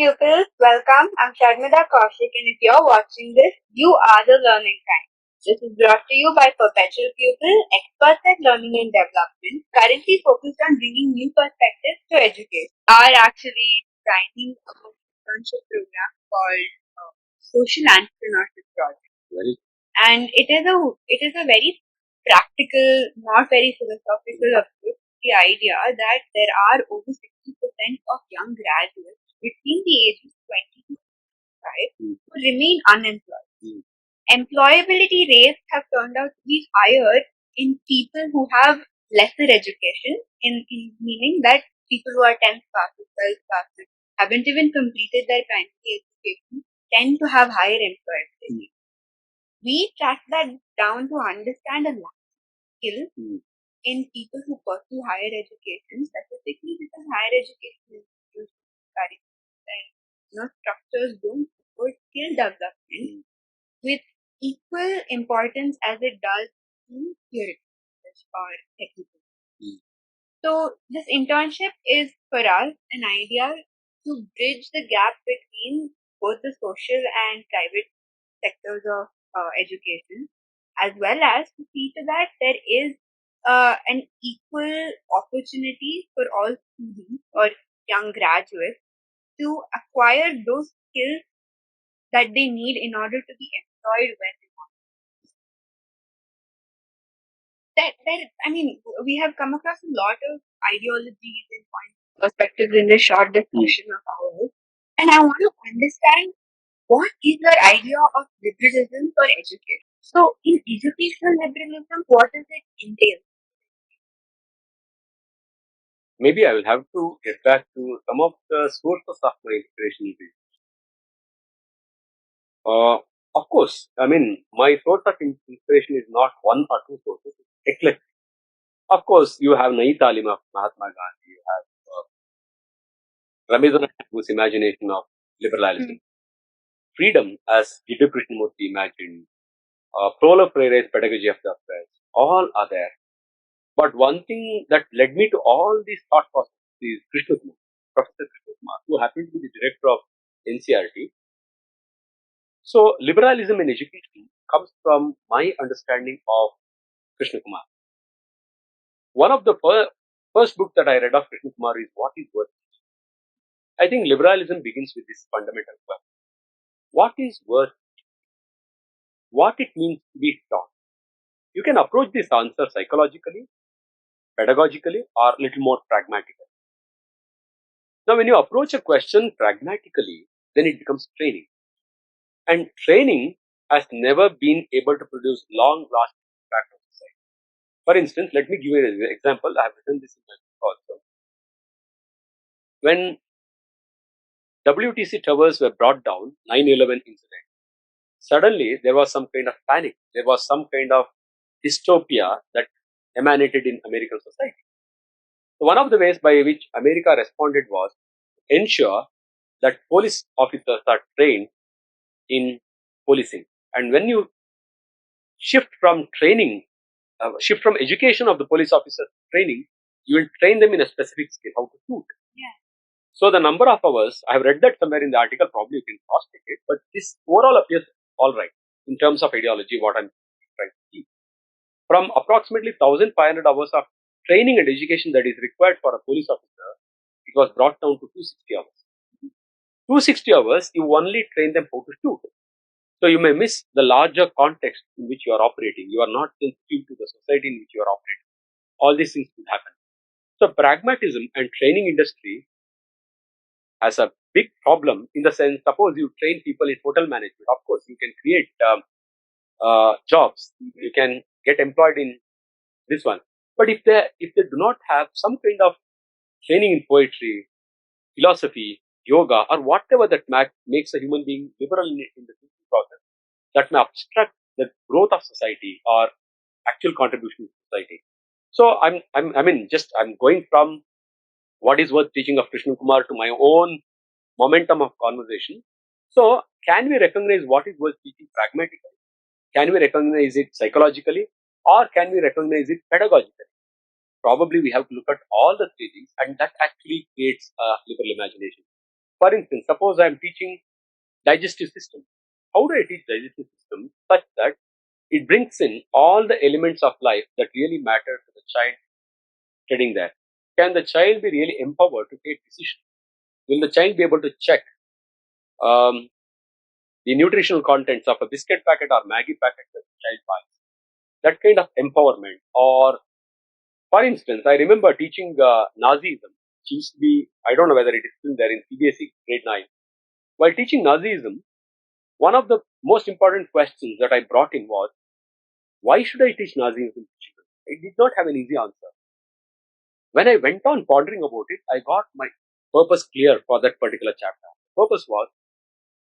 pupils, welcome. I'm Sharmida Kaushik, and if you're watching this, you are the learning kind. This is brought to you by Perpetual Pupil, experts at learning and development, currently focused on bringing new perspectives to education. Are actually designing a internship program called Social Entrepreneurship Project. Very. And it is a very practical, not very philosophical approach to the idea that there are over 60% of young graduates between the ages 20 to 25 who remain unemployed. Employability rates have turned out to be higher in people who have lesser education, in meaning that people who are 10th classes, 12th classes, haven't even completed their primary education, tend to have higher employability. We track that down to understand a skill in people who pursue higher education, specifically because higher education institutions and structures don't support skill development with equal importance as it does in theoretical or technical. So this internship is for us an idea to bridge the gap between both the social and private sectors of education, as well as to see to that there is an equal opportunity for all students or young graduates to acquire those skills that they need in order to be employed when they want. We have come across a lot of ideologies and points, perspectives in this short discussion of ours, and I want to understand what is your idea of liberalism for education. So, in educational liberalism, what does it entail? Maybe I will have to get back to some of the sources of my inspiration. Of course, my source of inspiration is not one or two sources, it's eclectic. Of course, you have Nayi Talim of Mahatma Gandhi, you have Rabindranath Tagore's imagination of liberalism, freedom as Giddu Krishnamurti imagined, Paulo Freire's pedagogy of the oppressed, all are there. But one thing that led me to all these thought processes is Krishna Kumar, Professor Krishna Kumar, who happened to be the director of NCRT. So, liberalism in education comes from my understanding of Krishna Kumar. One of the first book that I read of Krishna Kumar is What is Worth Teaching? I think liberalism begins with this fundamental question. What is worth teaching? What it means to be taught? You can approach this answer psychologically, pedagogically, or a little more pragmatically. Now, when you approach a question pragmatically, then it becomes training. And training has never been able to produce long-lasting impact on society. For instance, let me give you an example. I have written this in my book also. When WTC towers were brought down, 9/11 incident, suddenly there was some kind of panic. There was some kind of dystopia that emanated in American society. So one of the ways by which America responded was to ensure that police officers are trained in policing. And when you shift from training, shift from education of the police officers to training, you will train them in a specific skill, how to shoot. Yeah. So the number of hours, I have read that somewhere in the article, probably you can cross check it, but this overall appears all right in terms of ideology, what I'm trying to teach. From approximately 1,500 hours of training and education that is required for a police officer, it was brought down to 260 hours. 260 hours, you only train them how to shoot. So you may miss the larger context in which you are operating. You are not sensitive to the society in which you are operating. All these things will happen. So pragmatism and training industry has a big problem in the sense, suppose you train people in hotel management. Of course, you can create jobs. You can get employed in this one. But if they do not have some kind of training in poetry, philosophy, yoga, or whatever that makes a human being liberal in the thinking process, that may obstruct the growth of society or actual contribution to society. So I'm going from What is Worth Teaching of Krishna Kumar to my own momentum of conversation. So can we recognize what is worth teaching pragmatically? Can we recognize it psychologically? Or can we recognize it pedagogically? Probably we have to look at all the three things, and that actually creates a liberal imagination. For instance, suppose I am teaching digestive system. How do I teach digestive system such that it brings in all the elements of life that really matter to the child studying there? Can the child be really empowered to take decisions? Will the child be able to check um, the nutritional contents of a biscuit packet or Maggie packet that the child buys? That kind of empowerment. Or, for instance, I remember teaching Nazism. It used to be, I don't know whether it is still there in CBSE grade 9. While teaching Nazism, one of the most important questions that I brought in was, why should I teach Nazism to children? I did not have an easy answer. When I went on pondering about it, I got my purpose clear for that particular chapter. The purpose was,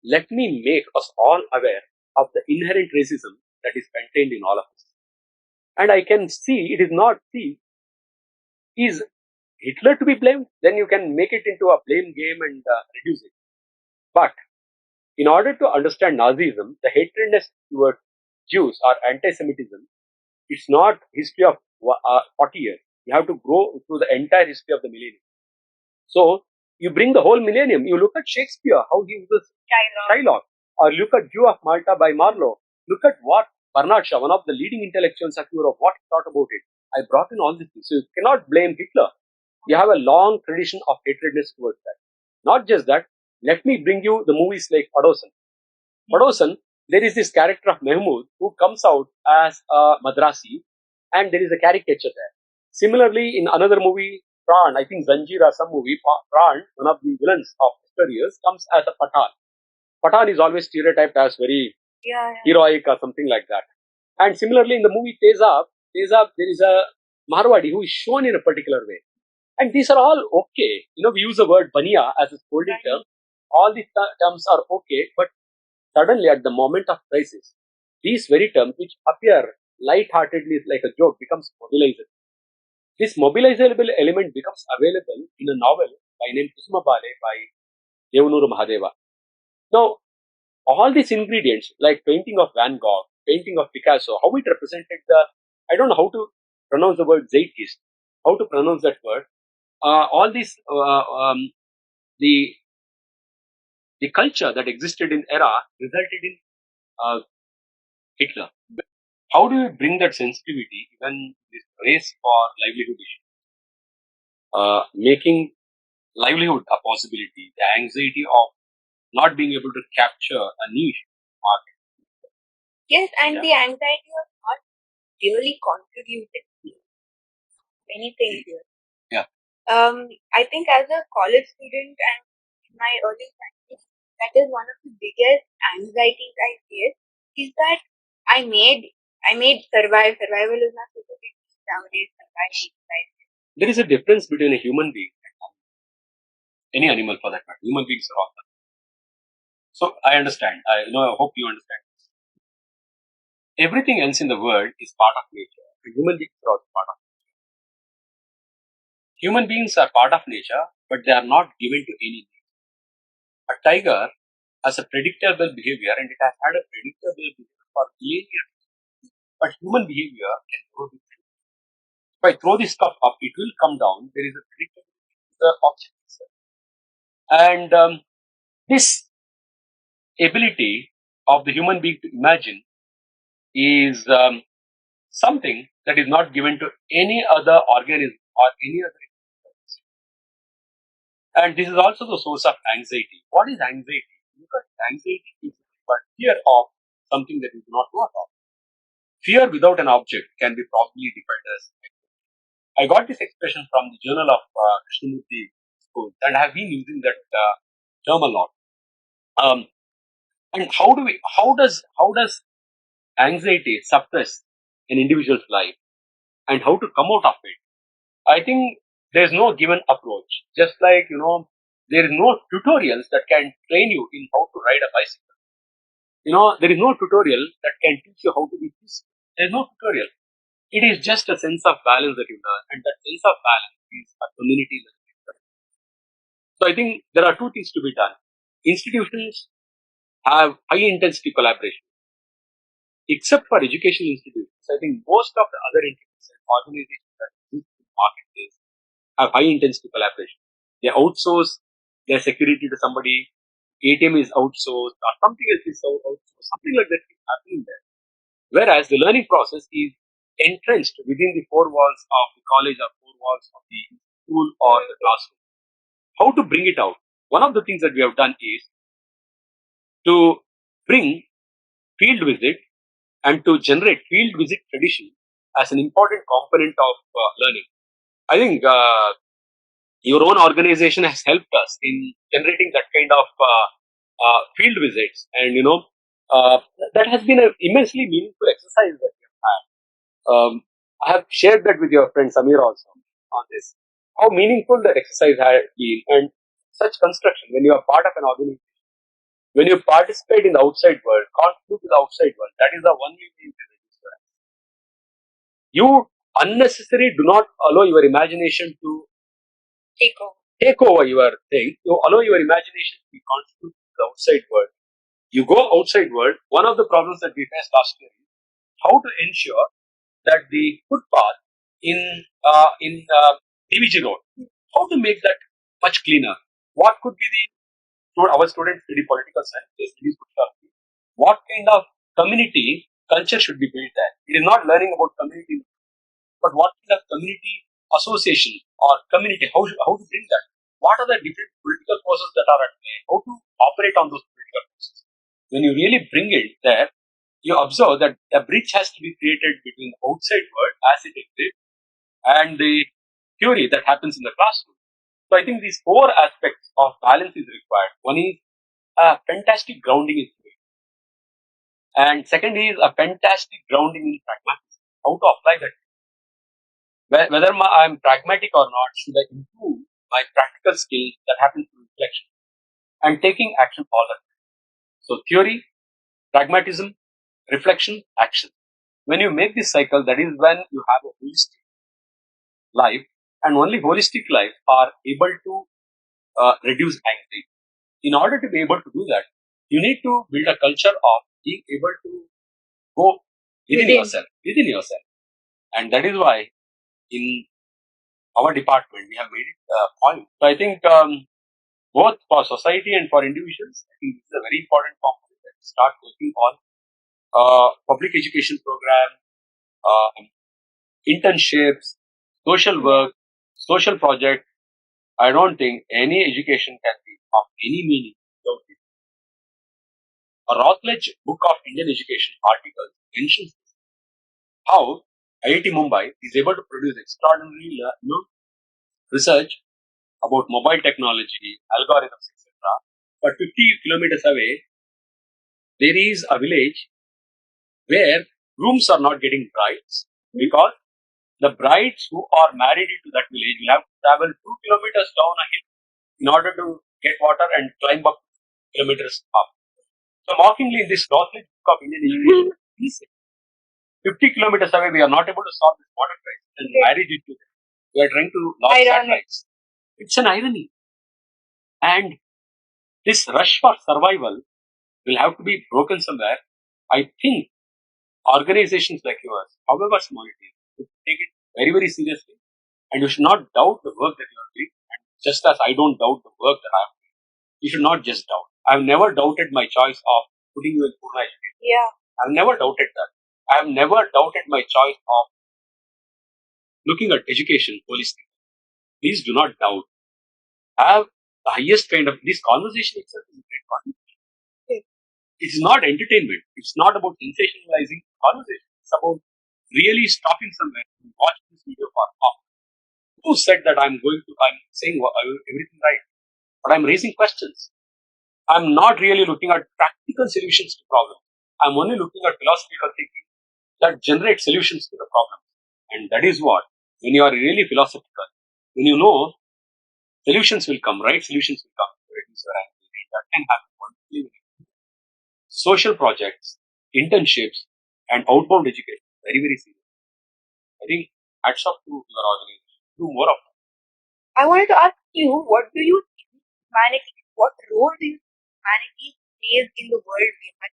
let me make us all aware of the inherent racism that is contained in all of us. And I can see it is not, is Hitler to be blamed? Then you can make it into a blame game and reduce it. But in order to understand Nazism, the hatredness towards Jews or anti-Semitism, it's not history of 40 years. You have to go through the entire history of the millennium. So you bring the whole millennium. You look at Shakespeare, how he uses Shylock, or look at Jew of Malta by Marlowe. Look at what Bernard Shaw, one of the leading intellectuals of Europe, what he thought about it. I brought in all these things. So you cannot blame Hitler. You have a long tradition of hatredness towards that. Not just that, let me bring you the movies like Padosan. Padosan, there is this character of Mehmood who comes out as a Madrasi, and there is a caricature there. Similarly, in another movie, Pran, I think Zanjeer or some movie, Pran, one of the villains of years, comes as a Pathan. Pathan is always stereotyped as very heroic or something like that. And similarly, in the movie Tezab, there is a Marwadi who is shown in a particular way. And these are all okay. We use the word baniya as a scolding term. All these terms are okay, but suddenly at the moment of crisis, these very terms, which appear light-heartedly like a joke, becomes mobilizable. This mobilizable element becomes available in a novel by name Kusuma Bale by Devanuru Mahadeva. Now, all these ingredients, like painting of Van Gogh, painting of Picasso, how it represented I don't know how to pronounce the word zeitgeist, how to pronounce that word. All these, the culture that existed in era resulted in Hitler. How do you bring that sensitivity when this race for livelihood issue, making livelihood a possibility, the anxiety of not being able to capture a niche market? Yes, and the anxiety of not really contributing to anything here. Yeah. I think as a college student and in my early 20s, that is one of the biggest anxieties I face, is that I made survive. Survival is not such a big deal nowadays. There is a difference between a human being and any animal for that matter. Human beings are awesome. So I understand. I hope you understand. Everything else in the world is part of nature. Human beings are also part of nature. Human beings are part of nature, but they are not given to any nature. A tiger has a predictable behavior, and it has had a predictable behavior for millennia. But human behavior can never be predictable. If I throw this cup up, it will come down. There is a predictability to the object itself. And this ability of the human being to imagine is something that is not given to any other organism or any other organism. And this is also the source of anxiety. What is anxiety? Because anxiety is but fear of something that you do not know about. Fear without an object can be properly defined as anxiety. I got this expression from the Journal of Krishnamurti School, and I have been using that term a lot. And how does anxiety suppress an individual's life, and how to come out of it? I think there's no given approach. Just like there is no tutorials that can train you in how to ride a bicycle. There is no tutorial that can teach you how to be peaceful. There is no tutorial. It is just a sense of balance that you learn, and that sense of balance is a community learning. So I think there are two things to be done. Institutions have high intensity collaboration. Except for educational institutions, I think most of the other entities and organizations that exist in the marketplace have high intensity collaboration. They outsource their security to somebody, ATM is outsourced, or something else is outsourced, something like that is happening there. Whereas the learning process is entrenched within the four walls of the college or four walls of the school or the classroom. How to bring it out? One of the things that we have done is to bring field visit and to generate field visit tradition as an important component of learning. I think your own organization has helped us in generating that kind of field visits, and that has been an immensely meaningful exercise that we have had. I have shared that with your friend Samir also on this. How meaningful that exercise had been, and such construction when you are part of an organization, when you participate in the outside world, contribute to the outside world, that is the only way you can reduce your anxiety. You unnecessarily do not allow your imagination to take over your thing. You allow your imagination to contribute to the outside world. You go outside world. One of the problems that we faced last year is how to ensure that the footpath in DVG Road, how to make that much cleaner. What could be our students study political science, they study sociology. What kind of community culture should be built there? It is not learning about community, but what kind of community association or community, how to bring that? What are the different political forces that are at play? How to operate on those political forces? When you really bring it there, you observe that a bridge has to be created between the outside world as it exists and the theory that happens in the classroom. So I think these four aspects of balance is required. One is a fantastic grounding in theory, and second is a fantastic grounding in pragmatism. How to apply that? Whether I'm pragmatic or not, should I improve my practical skills that happen through reflection and taking action all the time? So theory, pragmatism, reflection, action. When you make this cycle, that is when you have a holistic life, and only holistic life are able to reduce anxiety. In order to be able to do that, you need to build a culture of being able to go within yourself. And that is why in our department we have made it a point. So I think both for society and for individuals, I think this is a very important component that we start working on. Public education program, internships, social work, social project. I don't think any education can be of any meaning without it. A Routledge Book of Indian Education article mentions how IIT Mumbai is able to produce extraordinary research about mobile technology, algorithms, etc. But 50 kilometers away, there is a village where grooms are not getting brides because the brides who are married into that village will have to travel 2 kilometers down a hill in order to get water and climb up kilometers up. So mockingly in this Routledge Book of Indian Education, he said, 50 kilometers away, we are not able to solve this water crisis and marriage into them. We are trying to launch satellites. It's an irony. And this rush for survival will have to be broken somewhere. I think organizations like yours, however small it is, should take it very, very seriously. And you should not doubt the work that you are doing. And just as I don't doubt the work that I am doing, you should not just doubt. I've never doubted my choice of putting you in Pune education. Yeah. I've never doubted that. I've never doubted my choice of looking at education holistically. Please do not doubt. Have the highest kind of this conversation itself is a great conversation. Okay. It's not entertainment. It's not about sensationalizing conversation. It's about really stopping somewhere and watch this video for half. Who said that I'm saying everything right? But I'm raising questions. I'm not really looking at practical solutions to problems. I'm only looking at philosophical thinking that generates solutions to the problem. And that is what, when you are really philosophical, when you know solutions will come, right? Solutions will come to reduce your anxiety. That can happen only. Social projects, internships, and outbound education. Very, very serious. I think hats off to your organization. Do more of that. I wanted to ask you, what do you think what role do you think humanity plays in the world we are?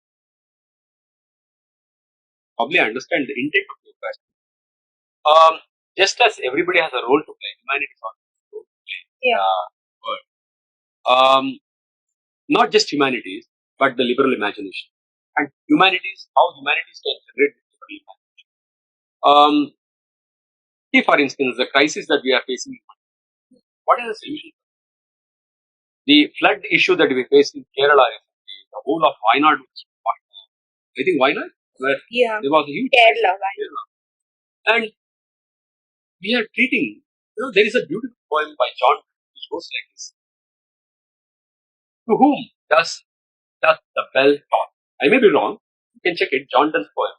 Probably I understand the intent of your question. Just as everybody has a role to play, humanity has a role to play in the world. not just humanities, but the liberal imagination. And humanities, how humanities can generate this liberal imagination. See, for instance, the crisis that we are facing. What is the solution? The flood issue that we face in Kerala recently, the whole of Wayanad, I think Wayanad, where Yeah. there was a huge Kerala, crisis in Kerala. And we are treating, there is a beautiful poem by John which goes like this. To whom does the bell toll? I may be wrong. You can check it. John Donne's poem.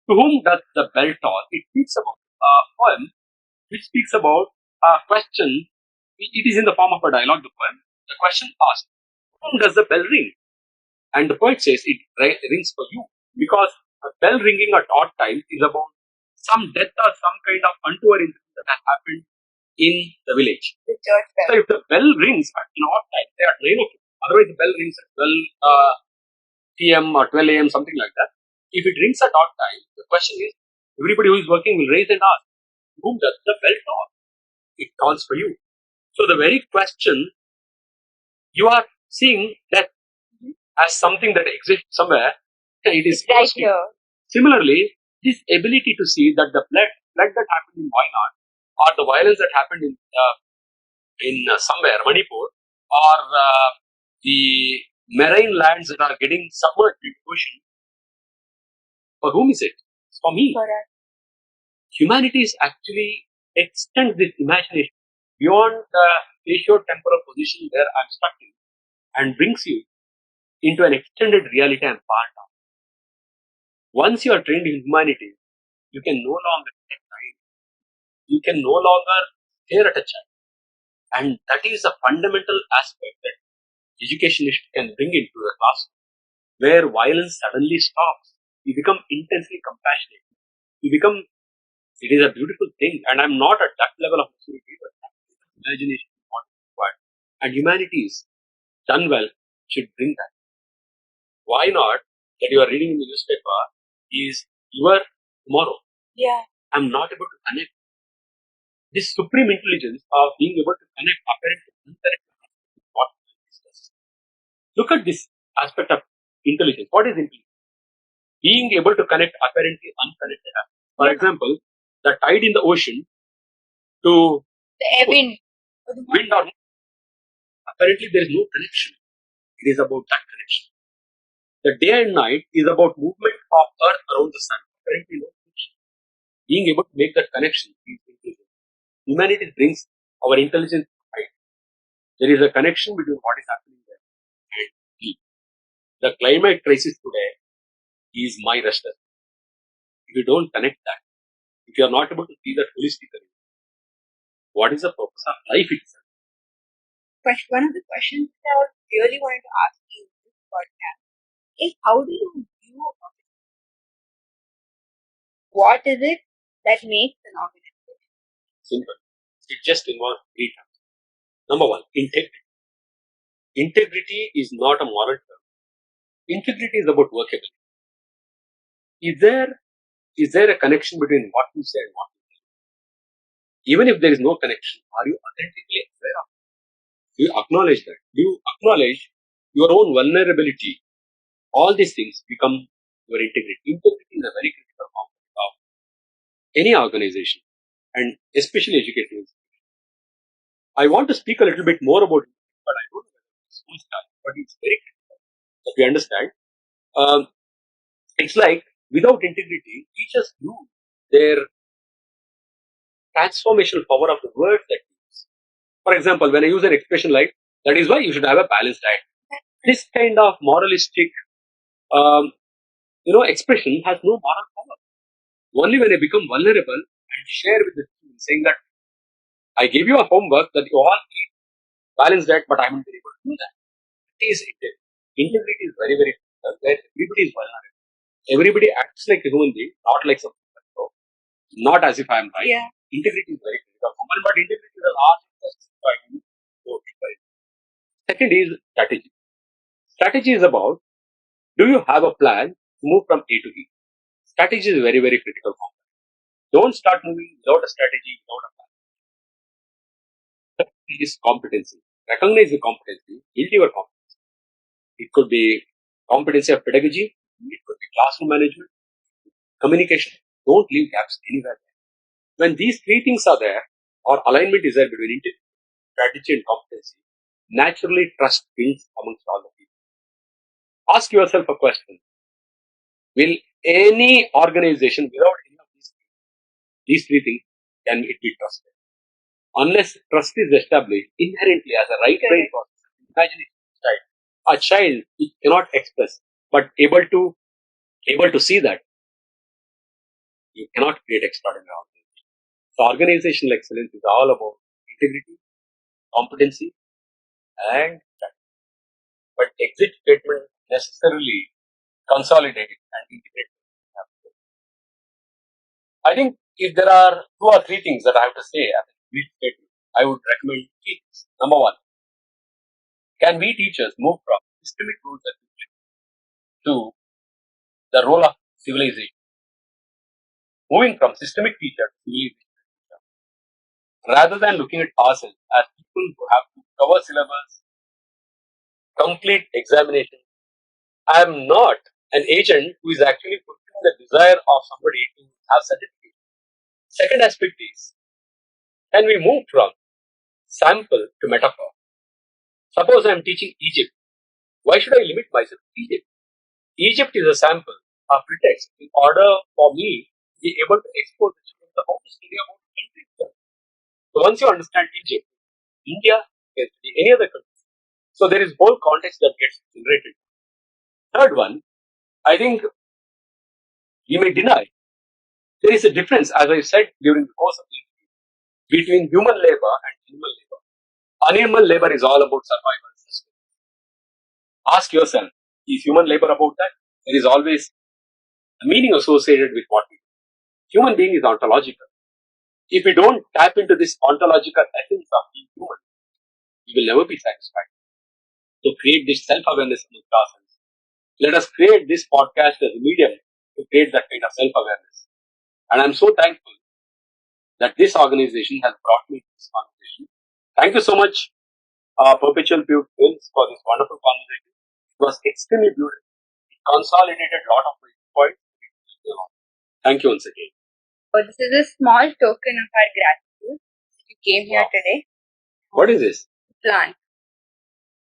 To whom does the bell toll? It speaks about a poem which speaks about a question. It is in the form of a dialogue, the poem. The question asked, whom does the bell ring? And the poet says it rings for you. Because a bell ringing at odd times is about some death or some kind of untoward incident that has happened in the village. The church bell. So if the bell rings at odd times, they are 9 o'clock. Otherwise, the bell rings at 12 p.m. or 12 a.m., something like that. If it rings at odd times, the question is, everybody who is working will raise and ask, whom does the bell toll? It calls for you. So the very question, you are seeing that as something that exists somewhere, it is Right close to you. here. Similarly, this ability to see that the flood that happened in Wayanad, or the violence that happened in somewhere, Manipur, or the marine lands that are getting submerged in the ocean, for whom is it? It's for me. For us. Humanities actually extend this imagination beyond the spatio-temporal position where I'm stuck in and brings you into an extended reality and part of. Once you are trained in humanities, you can no longer take time. You can no longer stare at a child. And that is a fundamental aspect that educationists can bring into the classroom, where violence suddenly stops. You become intensely compassionate. It is a beautiful thing. And I'm not at that level of maturity, but imagination is what is required. And humanities, done well, should bring that. Why not? That you are reading in the newspaper is your tomorrow. Yeah. I'm not able to connect. This supreme intelligence of being able to connect apparent to incorrect is what we discuss. Look at this aspect of intelligence. What is intelligence? Being able to connect apparently unconnected aspects. For example, the tide in the ocean to The wind. wind or apparently there is no connection. It is about that connection. The day and night is about movement of Earth around the sun. Apparently no connection. Being able to make that connection is intelligence. Humanity brings our intelligence to light. There is a connection between what is happening there and we. The climate crisis today is my restlessness. If you don't connect that, if you are not able to see that holistically, what is the purpose of life itself? One of the questions that I really wanted to ask you in this podcast is, how do you view what is it that makes an organization? Simple. It just involves 3 terms. Number 1, integrity. Integrity is not a moral term. Integrity is about workability. Is there a connection between what you say and what you do? Even if there is no connection, are you authentically aware of it? Do you acknowledge that? Do you acknowledge your own vulnerability? All these things become your integrity. Integrity is a very critical component of any organization, and especially education. I want to speak a little bit more about it, but I don't know whether it's full style, but it's very critical that we understand. It's like without integrity, teachers lose their transformational power of the words that we use. For example, when I use an expression like, that is why you should have a balanced diet. This kind of moralistic, expression has no moral power. Only when I become vulnerable and share with the students, saying that I gave you a homework that you all eat balanced diet, but I haven't been able to do that. It is integrity. Integrity is very, very critical, where everybody is vulnerable. Everybody acts like a human being, not like some people. Not as if I am right. Yeah. Integrity is very critical. But integrity is a large interest. So I will go deeper. Second is strategy. Strategy is about, do you have a plan to move from A to B? Strategy is very, very critical component. Don't start moving without a strategy, without a plan. Second is competency. recognize the competency, build your competency. It could be competency of pedagogy, it could be classroom management, communication. Don't leave gaps anywhere. When these three things are there, or alignment is there between strategy and competency, naturally trust builds amongst all the people. Ask yourself a question. Will any organization without any of these three things, can it be trusted? Unless trust is established inherently as a right brain process, imagine a child cannot express, but able to see that, you cannot create extraordinary organization. So organizational excellence is all about integrity, competency, and strategy. But exit statement necessarily consolidate it and integrate it. I think if there are two or three things that I have to say as a brief statement, I would recommend three things. Number one, can we teachers move from systemic rules to the role of civilization? Moving from systemic teacher to civilization, rather than looking at ourselves as people who have to cover syllabus, complete examination. I am not an agent who is actually fulfilling the desire of somebody to have certificate. Second aspect is, can we move from sample to metaphor? Suppose I am teaching Egypt. Why should I limit myself to Egypt? Egypt is a sample, a pretext, in order for me to be able to expose the children the whole story about the country itself. So once you understand Egypt, India can be any other country. So there is whole context that gets generated. Third one, I think we may deny there is a difference, as I said during the course of the interview, between human labor and animal labor. Animal labor is all about survival. Ask yourself, is human labor about that? There is always a meaning associated with what we do. Human being is ontological. If we don't tap into this ontological essence of being human, we will never be satisfied. So create this self-awareness among ourselves. Let us create this podcast as a medium to create that kind of self-awareness. And I'm so thankful that this organization has brought me to this conversation. Thank you so much, Perpetual Films, for this wonderful conversation. It was extremely beautiful. It consolidated a lot of my points. Thank you once again. So this is a small token of our gratitude that you came here today. What is this? Plant.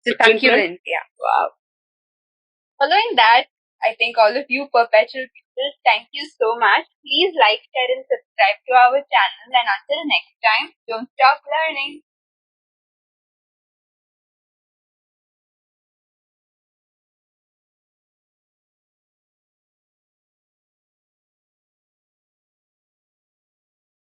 Succulent. Yeah. Wow. Following that, I think all of you perpetual people, thank you so much. Please like, share, and subscribe to our channel. And until next time, don't stop learning.